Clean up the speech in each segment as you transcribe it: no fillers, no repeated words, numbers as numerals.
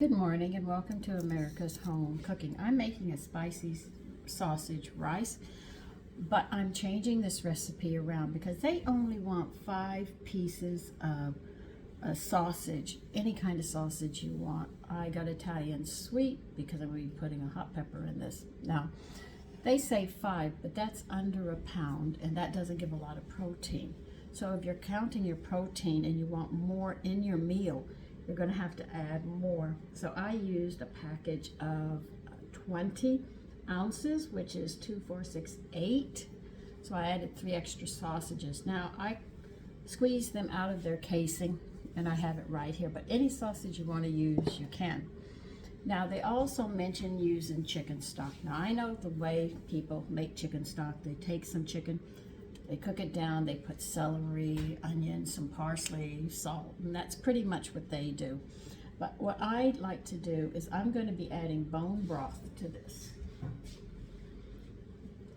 Good morning and welcome to America's Home Cooking. I'm making a spicy sausage rice, but I'm changing this recipe around because they only want 5 pieces of a sausage, any kind of sausage you want. I got Italian sweet because I'm going to be putting a hot pepper in this. Now, they say 5, but that's under a pound and that doesn't give a lot of protein. So if you're counting your protein and you want more in your meal, you're going to have to add more. So I used a package of 20 ounces, which is 2, 4, 6, 8. So I added 3 extra sausages. Now I squeezed them out of their casing and I have it right here, but any sausage you want to use, you can. Now they also mention using chicken stock. Now I know the way people make chicken stock. They take some chicken, they cook it down, they put celery, onion, some parsley, salt, and that's pretty much what they do. But what I like to do is I'm going to be adding bone broth to this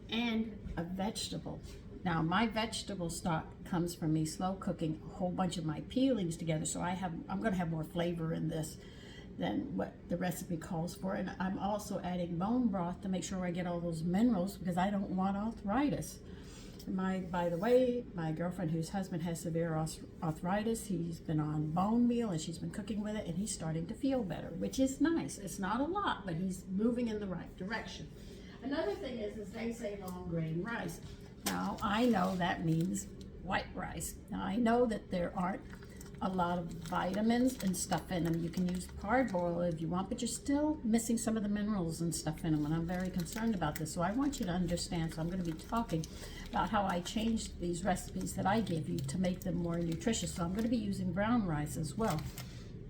and a vegetable. Now my vegetable stock comes from me slow cooking a whole bunch of my peelings together, so I'm going to have more flavor in this than what the recipe calls for. And I'm also adding bone broth to make sure I get all those minerals because I don't want arthritis. By the way, my girlfriend whose husband has severe arthritis, he's been on bone meal and she's been cooking with it and he's starting to feel better, which is nice. It's not a lot, but he's moving in the right direction. Another thing is they say long grain rice. Now, I know that means white rice. Now, I know that there aren't a lot of vitamins and stuff in them. You can use parboiled if you want, but you're still missing some of the minerals and stuff in them, and I'm very concerned about this. So I want you to understand, so I'm going to be talking about how I changed these recipes that I gave you to make them more nutritious. So I'm going to be using brown rice as well.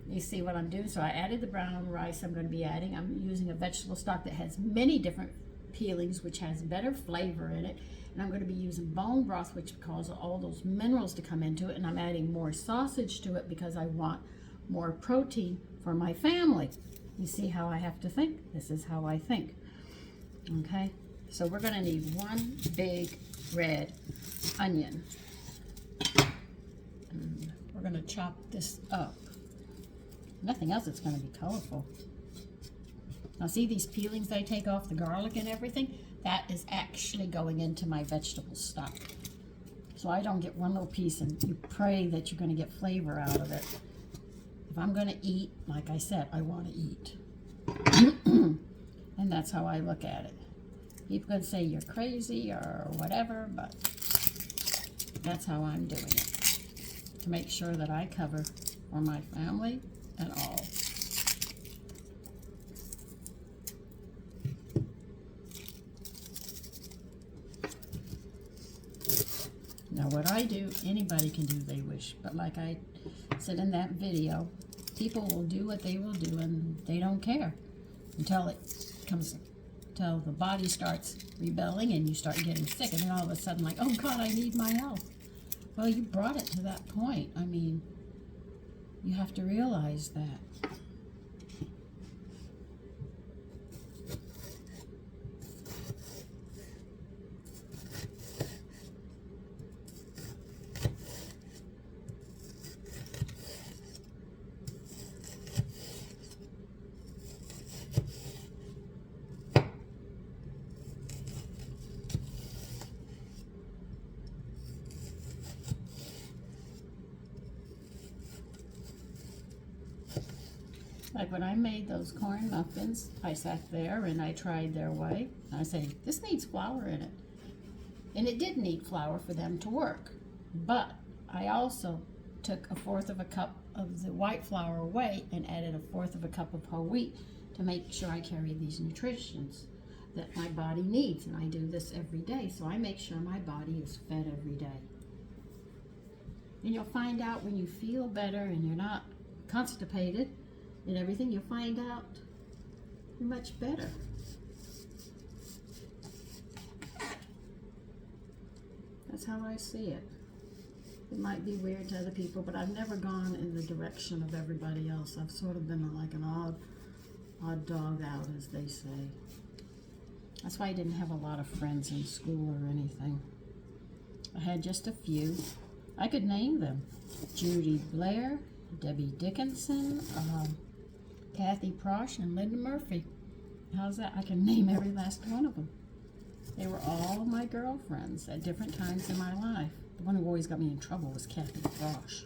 You see what I'm doing? So I added the brown rice I'm using a vegetable stock that has many different peelings, which has better flavor in it. And I'm going to be using bone broth, which causes all those minerals to come into it. And I'm adding more sausage to it because I want more protein for my family. You see how I have to think? This is how I think. Okay, so we're going to need 1 big red onion. And we're going to chop this up. Nothing else, it's going to be colorful. Now see these peelings I take off, the garlic and everything? That is actually going into my vegetable stock. So I don't get one little piece, and you pray that you're going to get flavor out of it. If I'm going to eat, like I said, I want to eat. And that's how I look at it. People can say you're crazy or whatever, but that's how I'm doing it. To make sure that I cover for my family and all. Now what I do, anybody can do they wish, but like I said in that video, people will do what they will do and they don't care until the body starts rebelling and you start getting sick, and then all of a sudden like, oh God, I need my health. Well, you brought it to that point. I mean, you have to realize that. Like when I made those corn muffins, I sat there and I tried their way. I said, this needs flour in it. And it did need flour for them to work. But I also took 1/4 of a cup of the white flour away and added 1/4 of a cup of whole wheat to make sure I carry these nutritions that my body needs. And I do this every day, so I make sure my body is fed every day. And you'll find out when you feel better and you're not constipated and everything, you'll find out you're much better. That's how I see it. It might be weird to other people, but I've never gone in the direction of everybody else. I've sort of been like an odd dog out, as they say. That's why I didn't have a lot of friends in school or anything. I had just a few. I could name them. Judy Blair, Debbie Dickinson, Kathy Prosh and Linda Murphy. How's that? I can name every last one of them. They were all my girlfriends at different times in my life. The one who always got me in trouble was Kathy Prosh.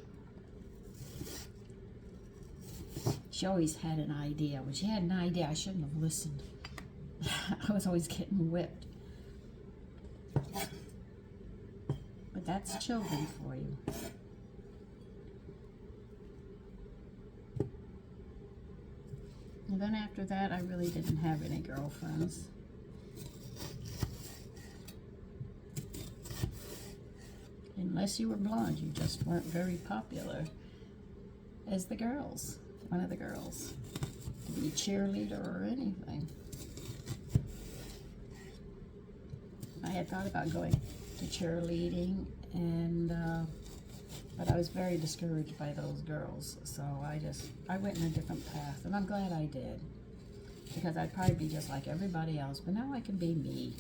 She always had an idea. When she had an idea, I shouldn't have listened. I was always getting whipped. But that's children for you. And then after that, I really didn't have any girlfriends. Unless you were blonde, you just weren't very popular as the girls, one of the girls, to be a cheerleader or anything. I had thought about going to cheerleading, but I was very discouraged by those girls, so I went in a different path, and I'm glad I did, because I'd probably be just like everybody else, but now I can be me.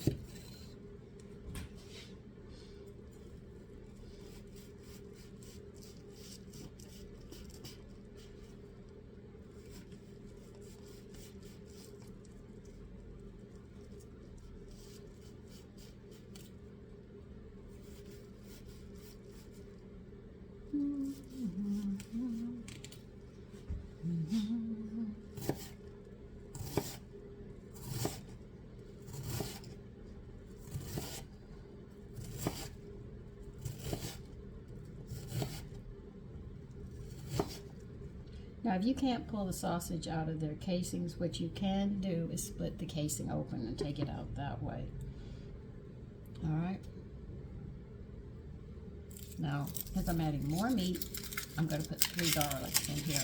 Now, if you can't pull the sausage out of their casings, what you can do is split the casing open and take it out that way. All right. Now, because I'm adding more meat, I'm going to put 3 garlics in here,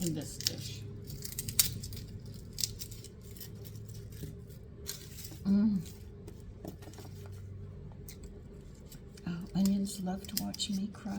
in this dish. Oh, onions love to watch me cry.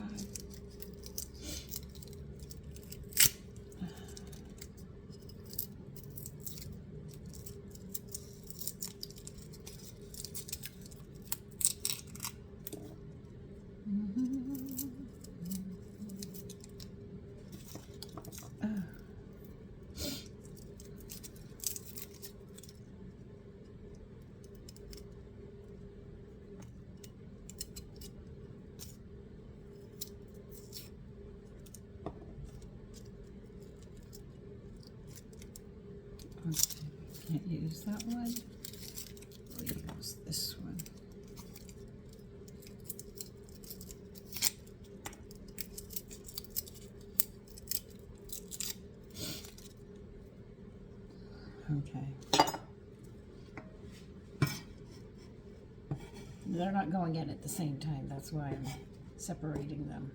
Okay, can't use that one. We'll use this one. Okay. They're not going in at the same time. That's why I'm separating them.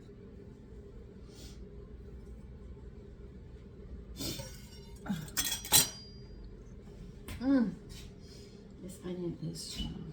This onion is strong.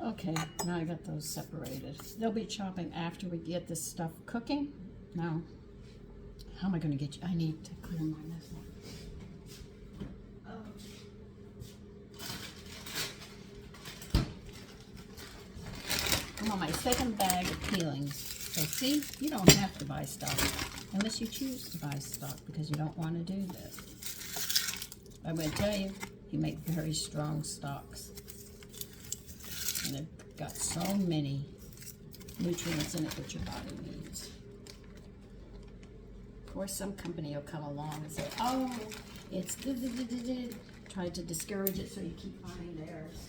Okay, now I got those separated. They'll be chopping after we get this stuff cooking. Now, how am I going to get you? I need to clear my mess. I'm on my second bag of peelings. So see, you don't have to buy stock unless you choose to buy stock because you don't want to do this. I'm going to tell you, you make very strong stocks. got so many nutrients in it that your body needs. Of course, some company will come along and say, oh, it's try to discourage it so you keep buying theirs.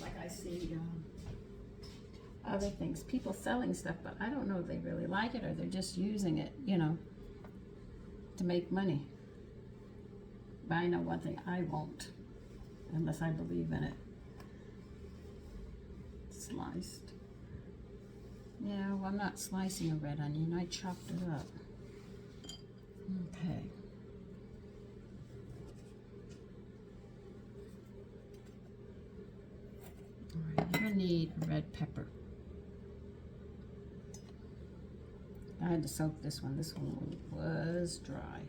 Like I see other things, people selling stuff, but I don't know if they really like it or they're just using it, you know, to make money. But I know one thing, I won't, unless I believe in it. Sliced. Yeah, well, I'm not slicing a red onion, I chopped it up. Okay. All right, you're gonna need red pepper. I had to soak this one. This one was dry.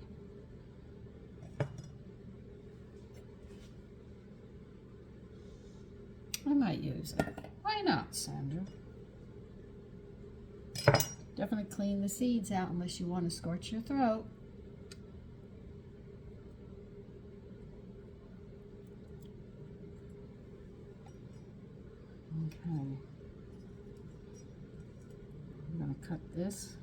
I might use it. Why not, Sandra? Definitely clean the seeds out unless you want to scorch your throat. Okay. I'm going to cut this.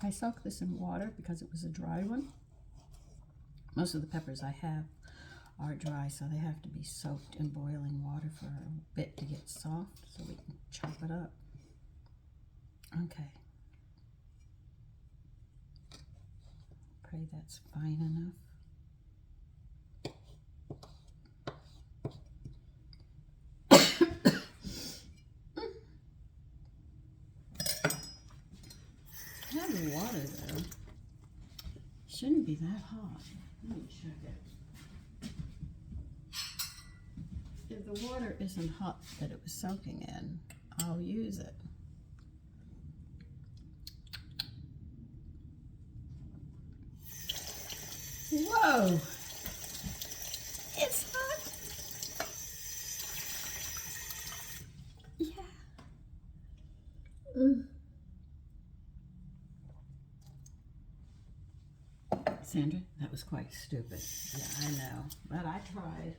I soaked this in water because it was a dry one. Most of the peppers I have are dry, so they have to be soaked in boiling water for a bit to get soft so we can chop it up. Okay. Pray that's fine enough. Heavy water though. Shouldn't be that hot. Let me check it. If the water isn't hot that it was soaking in, I'll use it. Whoa! It's hot! Yeah. Sandra, that was quite stupid. Yeah, I know, but I tried.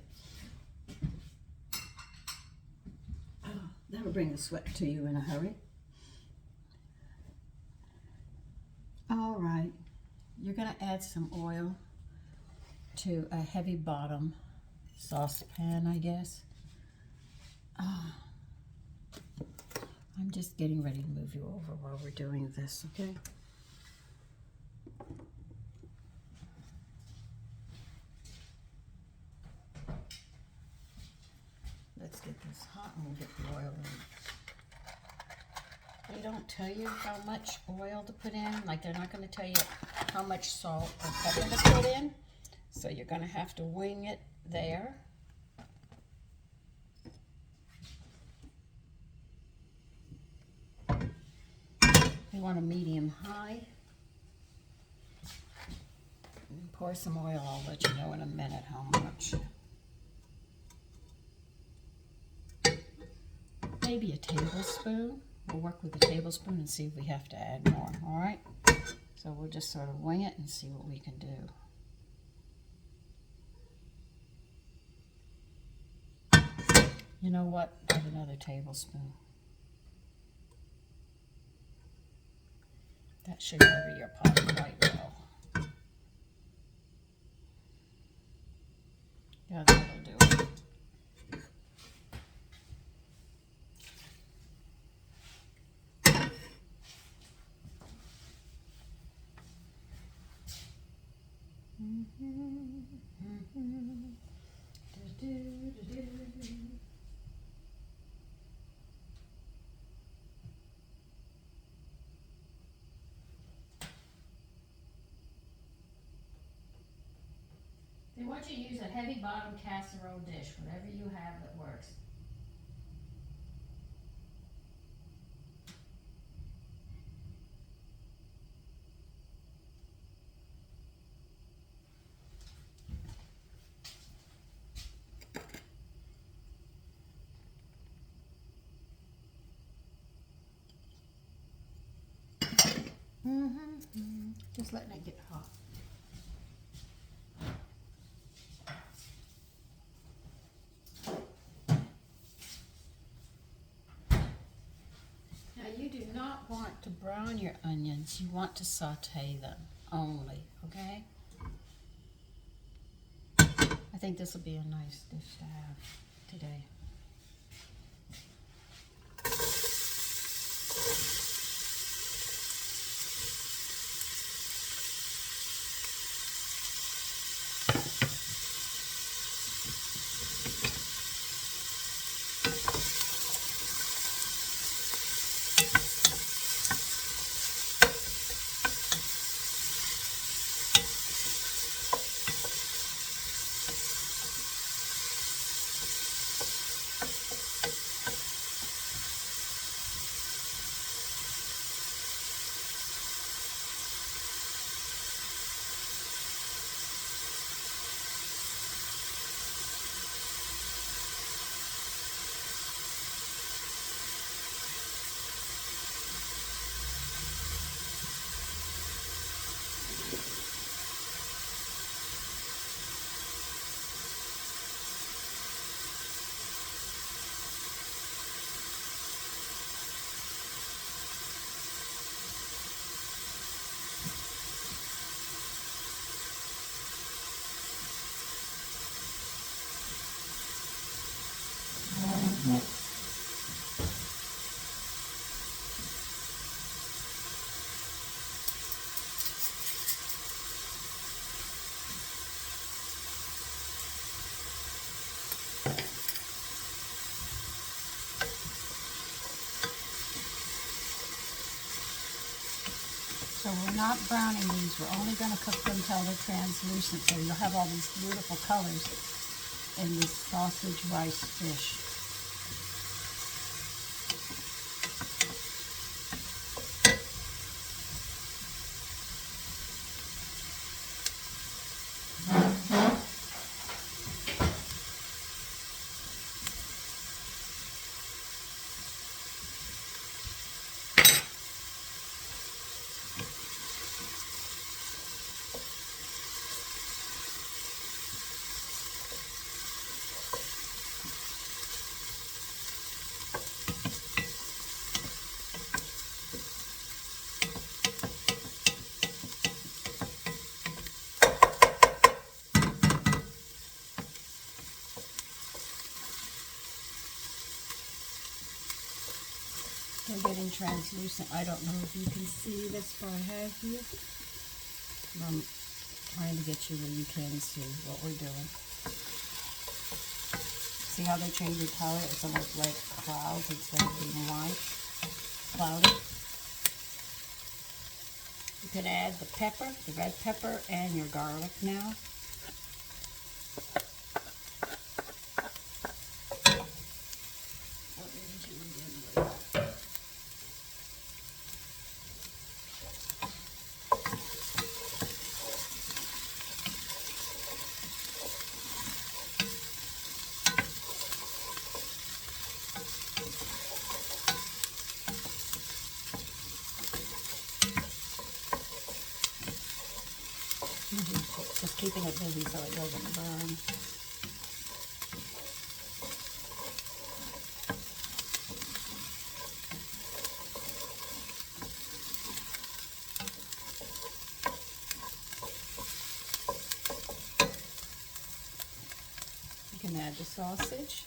Oh, that'll bring the sweat to you in a hurry. All right, you're gonna add some oil to a heavy bottom saucepan, I guess. I'm just getting ready to move you over while we're doing this, okay? Let's get this hot and we'll get the oil in. They don't tell you how much oil to put in. Like they're not going to tell you how much salt or pepper to put in. So you're going to have to wing it there. You want a medium high. And pour some oil. I'll let you know in a minute how much. Maybe a tablespoon. We'll work with a tablespoon and see if we have to add more, all right? So we'll just sort of wing it and see what we can do. You know what? Add another tablespoon. That should cover your pot quite well. Yeah, that'll do it. want you to use a heavy bottom casserole dish, whatever you have that works. Just letting it get hot. Now you do not want to brown your onions. You want to saute them only, okay? I think this will be a nice dish to have today. So we're not browning these, we're only going to cook them until they're translucent, so you'll have all these beautiful colors in this sausage rice dish. They're getting translucent. I don't know if you can see this, but I have here. I'm trying to get you where you can see what we're doing. See how they change the color? It's almost like clouds instead of being white. Cloudy. You can add the pepper, the red pepper, and your garlic now. Just keeping it busy so it doesn't burn. You can add the sausage.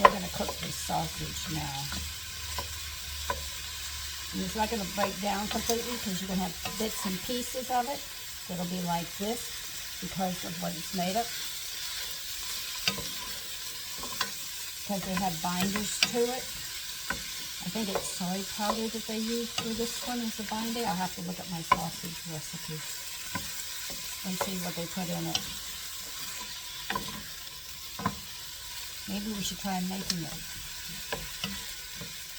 we're going to cook this sausage now. And it's not going to break down completely because you're going to have bits and pieces of it. It'll be like this because of what it's made of. Because they have binders to it. I think it's soy powder that they use for this one as a binder. I'll have to look at my sausage recipe and see what they put in it. Maybe we should try making it.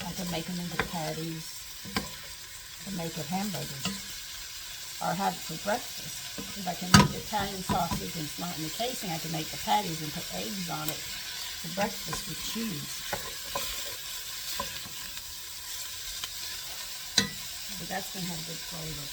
I could make them into patties. To make it hamburgers, or have it for breakfast. If I can make the Italian sausage and it's not in the casing, I can make the patties and put eggs on it for breakfast with cheese. But that's going to have good flavor.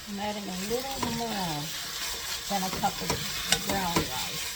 I'm adding a little more than a cup of brown rice.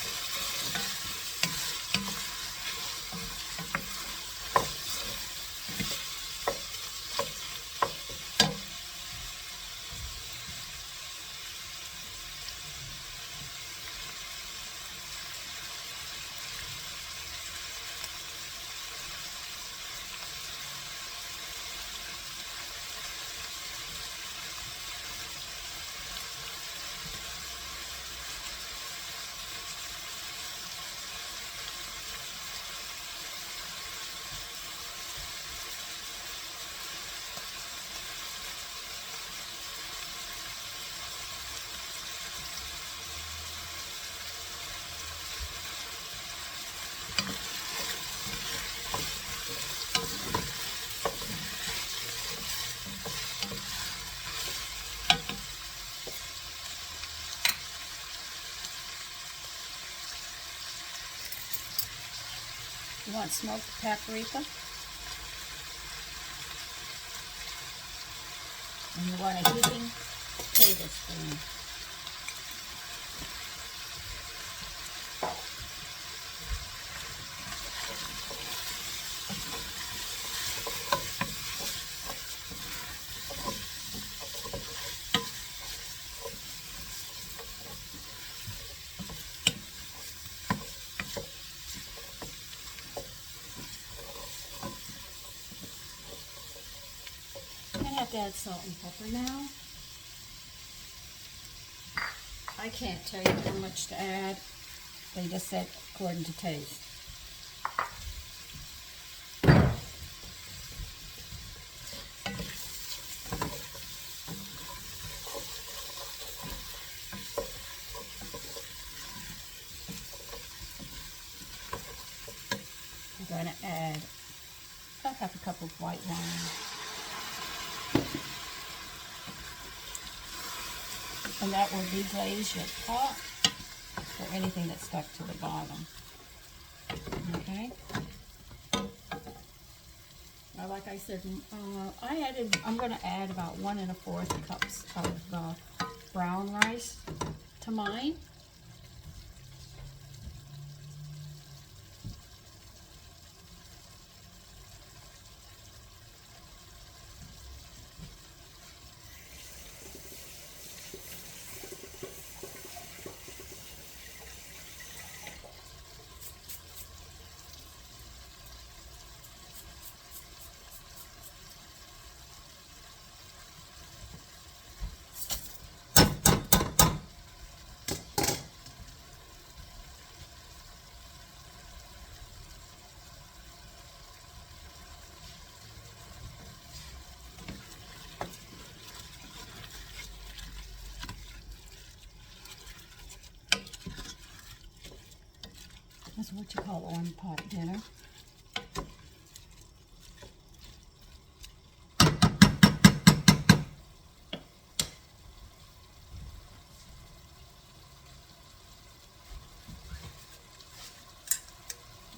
You want smoked paprika. And you want a heaping tablespoon. to add salt and pepper now. I can't tell you how much to add. They just said according to taste. I'm going to add about half a cup of white wine. And that will deglaze your pot or anything that's stuck to the bottom. Okay. Now, like I said, I'm going to add about 1 1/4 cups of brown rice to mine. That's what you call one pot dinner.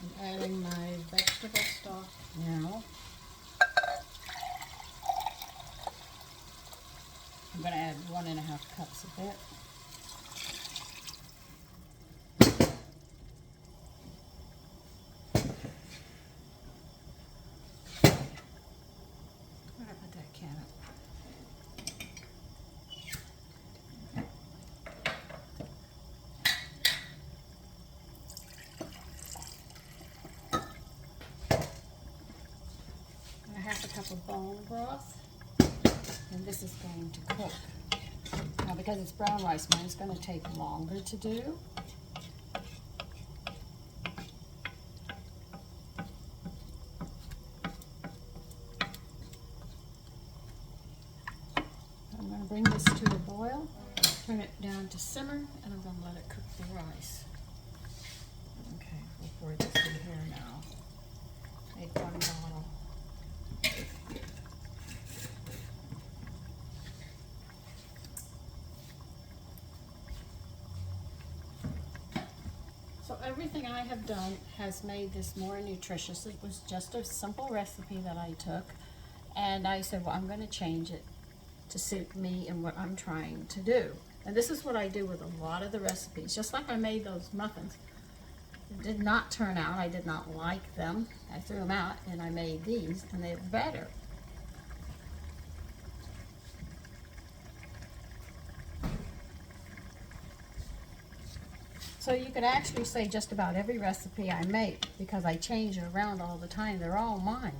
I'm adding my vegetable stock now. I'm going to add 1 1/2 cups of it. Where did I put that can up? Half a cup of bone broth, and this is going to cook. Now, because it's brown rice, mine's going to take longer to do. I'm going to bring this to a boil, turn it down to simmer, and I'm going to let it cook the rice. Okay, we'll pour this in here now. Made 1 bottle. So everything I have done has made this more nutritious. It was just a simple recipe that I took, and I said, well, I'm going to change it to suit me and what I'm trying to do. And this is what I do with a lot of the recipes. Just like I made those muffins. It did not turn out. I did not like them. I threw them out, and I made these, and they're better. So you could actually say just about every recipe I make, because I change it around all the time, they're all mine,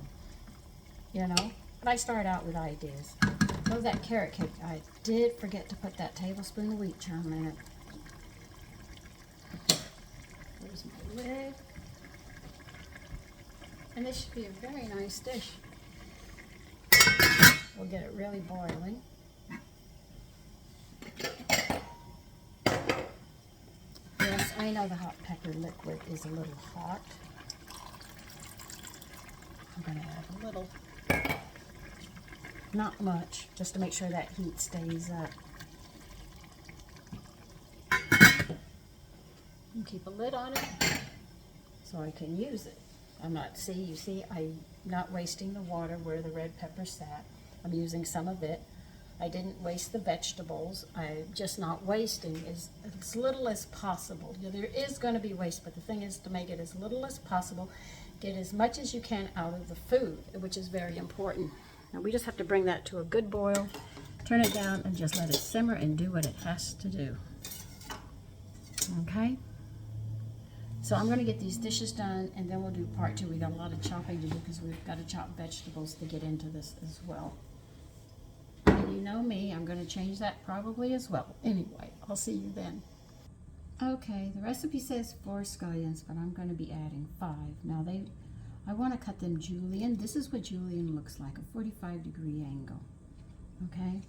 you know. But I start out with ideas. So that carrot cake, I did forget to put that tablespoon of wheat germ in it. There's my lid. And this should be a very nice dish. We'll get it really boiling. Yes, I know the hot pepper liquid is a little hot. I'm going to add a little, not much, just to make sure that heat stays up. And keep a lid on it so I can use it. You see, I'm not wasting the water where the red pepper sat. I'm using some of it. I didn't waste the vegetables. I'm just not wasting as little as possible. There is going to be waste, but the thing is to make it as little as possible. Get as much as you can out of the food, which is very important. Now we just have to bring that to a good boil, turn it down, and just let it simmer and do what it has to do. Okay? So I'm going to get these dishes done, and then we'll do part 2. We got a lot of chopping to do because we've got to chop vegetables to get into this as well. you know me, I'm going to change that probably as well. Anyway, I'll see you then. Okay, the recipe says 4 scallions, but I'm going to be adding 5. Now I want to cut them julienne. This is what julienne looks like, a 45-degree angle. Okay.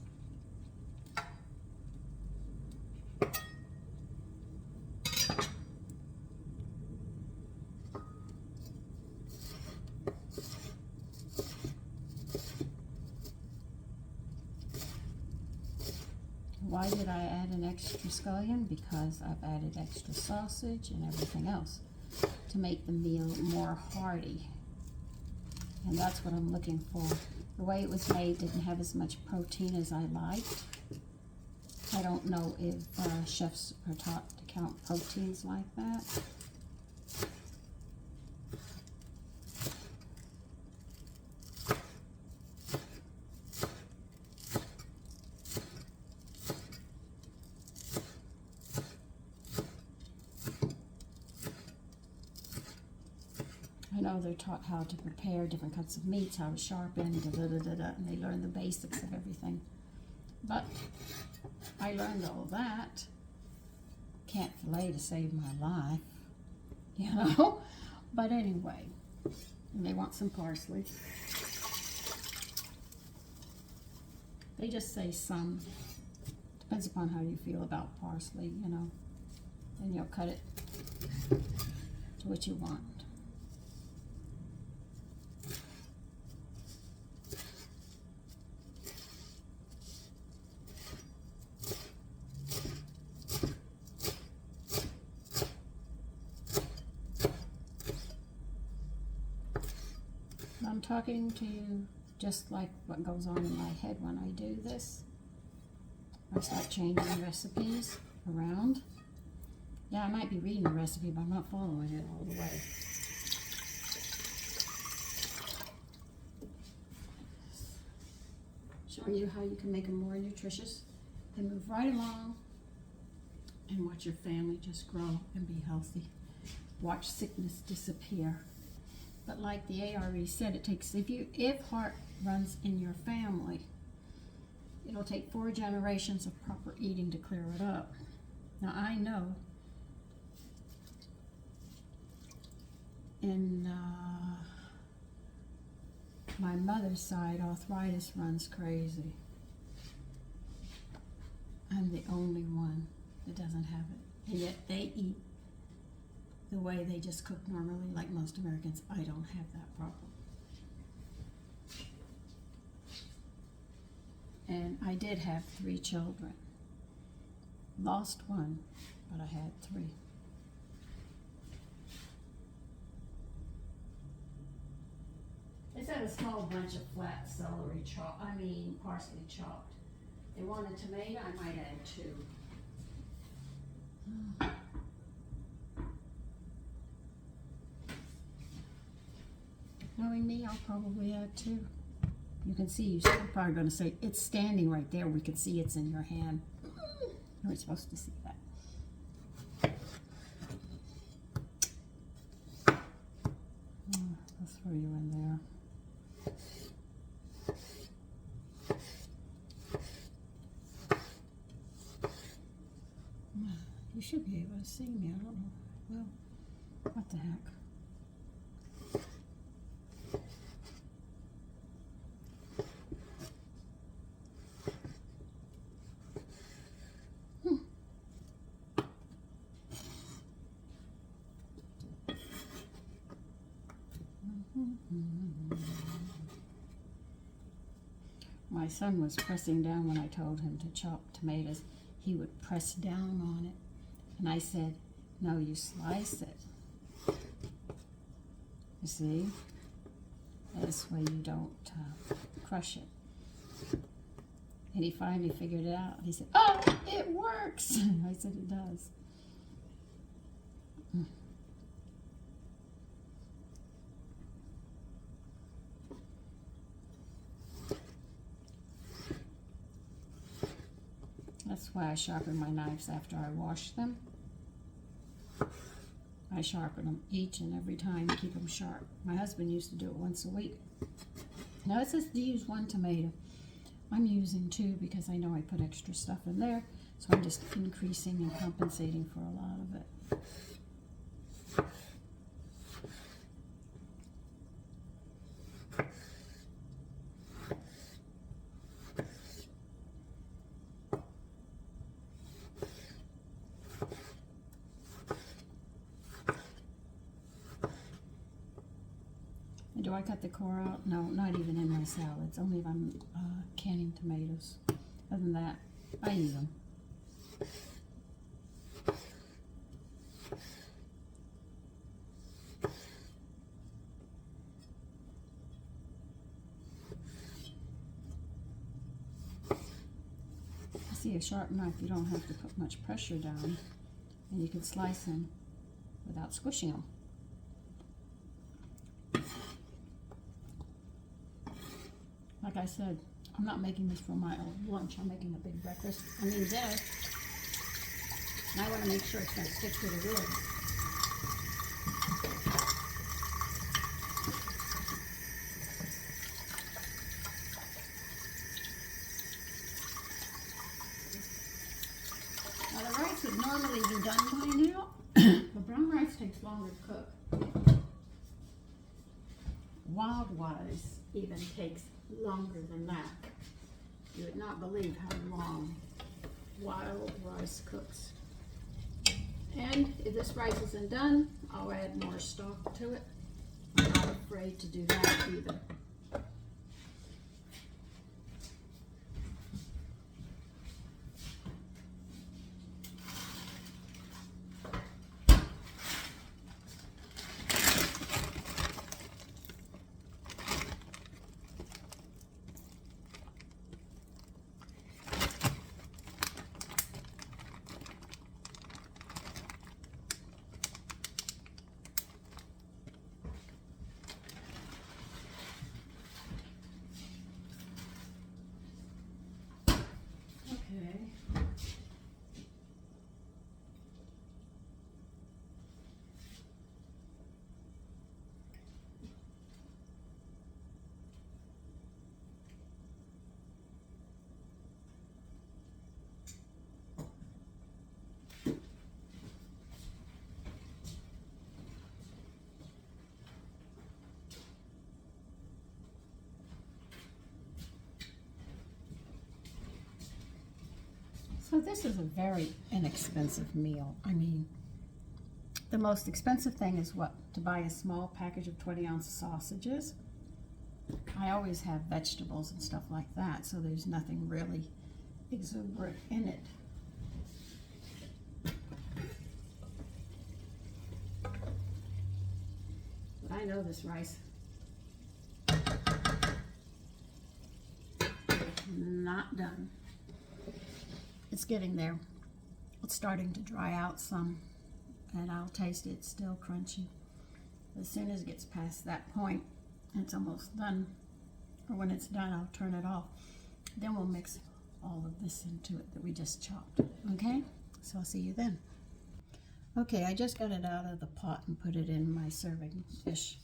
Why did I add an extra scallion? Because I've added extra sausage and everything else to make the meal more hearty. And that's what I'm looking for. The way it was made didn't have as much protein as I liked. I don't know if chefs are taught to count proteins like that. I know they're taught how to prepare different cuts of meats, how to sharpen, and they learn the basics of everything. But I learned all that. Can't fillet to save my life, you know? But anyway, and they want some parsley. They just say some. Depends upon how you feel about parsley, you know. And you'll cut it to what you want. I'm talking to you just like what goes on in my head when I do this. I start changing recipes around. Yeah, I might be reading the recipe, but I'm not following it all the way. Showing you how you can make them more nutritious and move right along and watch your family just grow and be healthy. Watch sickness disappear. But like the ARE said, it takes, if heart runs in your family, it'll take 4 generations of proper eating to clear it up. Now I know in my mother's side, arthritis runs crazy. I'm the only one that doesn't have it. And yet they eat the way they just cook normally, like most Americans. I don't have that problem. And I did have 3 children. Lost 1, but I had 3. They said a small bunch of flat celery chopped, parsley chopped. They wanted tomato, I might add 2. Knowing me, I'll probably add 2. You can see, you're still probably going to say, it's standing right there. We can see it's in your hand. You weren't supposed to see that. I'll throw you in there. You should be able to see me. I don't know. Well, what the heck. My son was pressing down when I told him to chop tomatoes. He would press down on it. And I said, no, you slice it. You see? This way you don't crush it. And he finally figured it out. He said, oh, it works. I said, it does. That's why I sharpen my knives after I wash them. I sharpen them each and every time to keep them sharp. My husband used to do it once a week. Now it says to use 1 tomato. I'm using 2 because I know I put extra stuff in there, so I'm just increasing and compensating for a lot of it. And do I cut the core out? No, not even in my salads, only if I'm canning tomatoes. Other than that, I use them. See, a sharp knife, you don't have to put much pressure down, and you can slice them without squishing them. Like I said, I'm not making this for my own lunch. I'm making a big breakfast. I mean dinner. And I want to make sure it's going to stick to the wood. Now the rice would normally be done by now. But brown rice takes longer to cook. Wild rice even takes longer than that. You would not believe how long wild rice cooks. And if this rice isn't done, I'll add more stock to it. I'm not afraid to do that either. Okay. So this is a very inexpensive meal. I mean, the most expensive thing is what? To buy a small package of 20-ounce sausages. I always have vegetables and stuff like that, so there's nothing really exuberant in it. But I know this rice is not done. It's getting there. It's starting to dry out some, and I'll taste it. It's still crunchy. As soon as it gets past that point, it's almost done. Or when it's done, I'll turn it off. Then we'll mix all of this into it that we just chopped. Okay? So I'll see you then. Okay, I just got it out of the pot and put it in my serving dish.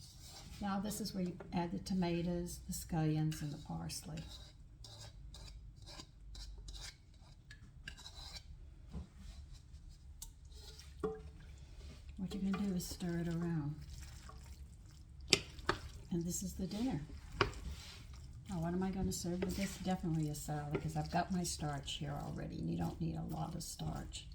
Now this is where you add the tomatoes, the scallions, and the parsley. What you're going to do is stir it around. And this is the dinner. Now what am I going to serve with this? Definitely a salad, because I've got my starch here already, and you don't need a lot of starch.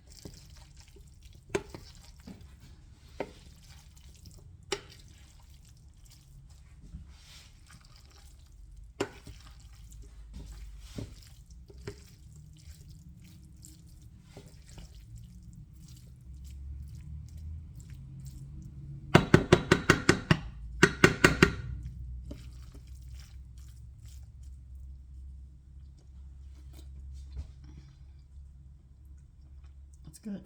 It's good.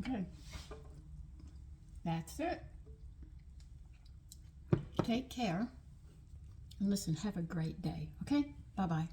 Okay. That's it. Take care. And listen, have a great day. Okay? Bye-bye.